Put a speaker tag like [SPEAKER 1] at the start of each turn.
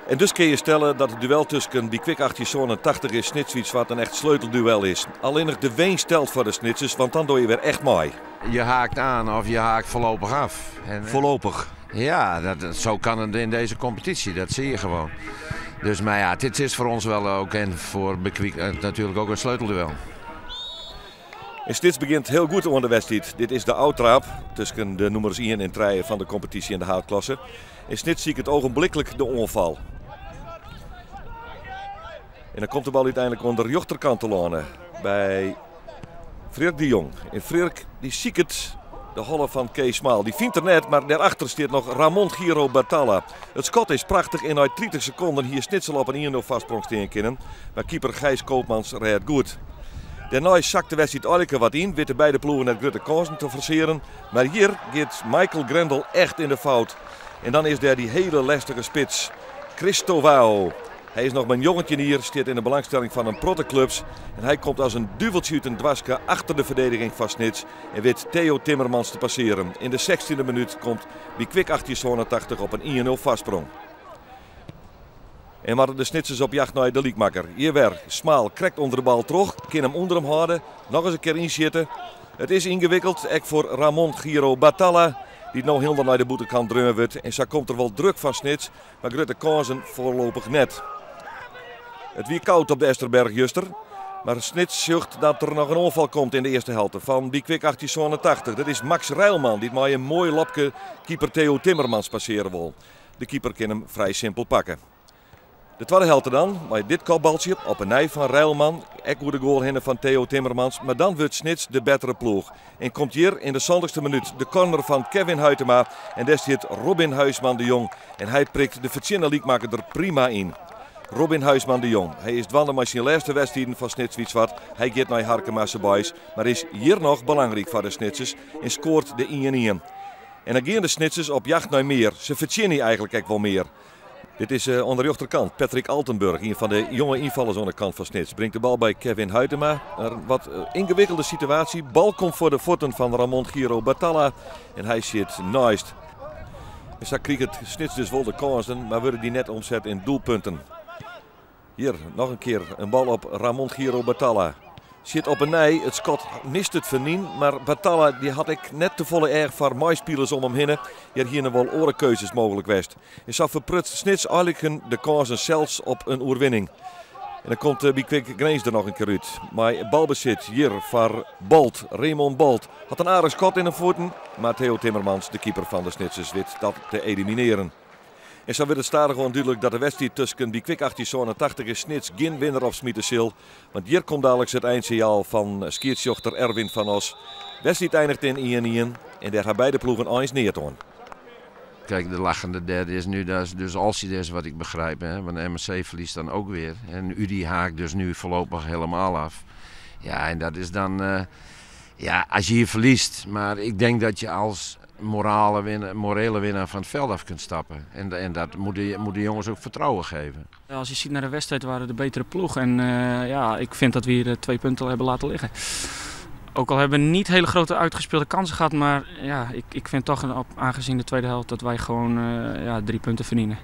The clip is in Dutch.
[SPEAKER 1] En dus kun je stellen dat het duel tussen die Kwik 1880 en Snitswits wat een echt sleutelduel is. Alleen nog de ween stelt voor de Snitsers, want dan doe je weer echt mooi.
[SPEAKER 2] Je haakt aan of je haakt voorlopig af.
[SPEAKER 1] Voorlopig.
[SPEAKER 2] Ja, zo kan het in deze competitie, dat zie je gewoon. Dus maar ja, dit is voor ons wel ook en voor Bekwik natuurlijk ook een sleutelduel.
[SPEAKER 1] En Snits begint heel goed aan de wedstrijd. Dit is de outtrap tussen de nummers 1 en 3 van de competitie in de houtklasse. En Snits ziet het ogenblikkelijk de onval. En dan komt de bal uiteindelijk onder de rechterkant te landen bij Freek de Jong. En Freek die ziet het, de holle van Kees Smaal. Die vindt er net, maar daarachter staat nog Ramon Giro Batalla. Het schot is prachtig en uit 30 seconden hier Snitsel op een 1-0 vastsprong staan kunnen. Maar keeper Gijs Koopmans redt goed. Daarna zakt de wedstrijd eigenlijk wat in, weten beide ploegen net grote kansen te forceren. Maar hier gaat Michael Grendel echt in de fout. En dan is daar die hele lastige spits, Cristovao. Hij is nog maar een jongetje hier, staat in de belangstelling van een proteclubs. En hij komt als een duveltje uit een dwaske achter de verdediging van Snits. En weet Theo Timmermans te passeren. In de 16e minuut komt Bekwik 1880 op een 1-0 vastsprong. En waren de Snitsers op jacht naar de liekmakker. Hier weer, Smaal krijgt onder de bal terug, kan hem onder hem houden, nog eens een keer inzitten. Het is ingewikkeld, ook voor Ramon Giro Batalla, die nog heel naar de boetekant dreunen wordt. En zo komt er wel druk van Snits, maar grote kansen voorlopig net. Het wie koud op de Esterberg juster, maar Snits zucht dat er nog een onval komt in de eerste helft van Bekwik 1880. Dat is Max Rijlman, die maar een mooi lapje keeper Theo Timmermans passeren wil. De keeper kan hem vrij simpel pakken. De tweede helft dan, met dit kopbaltje op een nij van Rijlman. Ek de goal hinnen van Theo Timmermans. Maar dan wordt Snits de betere ploeg. En komt hier in de 20e minuut de corner van Kevin Huytema. En daar zit Robin Huisman de Jong. En hij prikt de verzinnen liekmaker er prima in. Robin Huisman de Jong. Hij is dwanden met zijn laatste wedstrijden van Snitswits wat. Hij gaat naar Harkemasse Boys. Maar is hier nog belangrijk voor de Snitsers. En scoort de 1-1. En dan gaan de Snitsers op jacht naar meer. Ze verzinnen eigenlijk ook wel meer. Dit is aan de rechterkant. Patrick Altenburg, een van de jonge invallers aan de kant van Snits. Brengt de bal bij Kevin Huytema. Een wat ingewikkelde situatie. Bal komt voor de voeten van Ramon Giro Batalla. En hij zit naast. En zo kreeg het Snits dus wel de kansen, maar worden die net omzet in doelpunten. Hier nog een keer een bal op Ramon Giro Batalla. Zit op een nij, het schot mist het vernieuw, maar Batalla die had ik net te volle erg voor maaispelers om hem heen. Hier nog wel orenkeuzes mogelijk geweest. En zo verprutst Snits eigenlijk de kansen zelfs op een oerwinning. En dan komt Bekwik Greens er nog een keer uit. Maar balbezit hier voor Bolt, Raymond Bolt. Had een aardig schot in de voeten, maar Theo Timmermans, de keeper van de Snitsers, weet dat te elimineren. En zo werd het stadig gewoon duidelijk dat de wedstrijd tussen Bekwik 1880 en Snits geen winnaar op Smietersil. Want hier komt dadelijk het eindsignaal van skiertsjochter Erwin van Os. De wedstrijd eindigt in 1-1 en daar gaan beide ploegen eens neertoon.
[SPEAKER 2] Kijk, de lachende derde is nu dus Alcides wat ik begrijp. Hè? Want MSC verliest dan ook weer. En UDI haakt dus nu voorlopig helemaal af. Ja, en dat is dan... ja, als je hier verliest. Maar ik denk dat je als morele winnaar van het veld af kunt stappen. En dat moet de jongens ook vertrouwen geven.
[SPEAKER 3] Als je ziet naar de wedstrijd waren de betere ploeg. En ja, ik vind dat we hier 2 punten hebben laten liggen. Ook al hebben we niet hele grote uitgespeelde kansen gehad. Maar ja, ik vind toch aangezien de tweede helft dat wij gewoon 3 punten verdienen.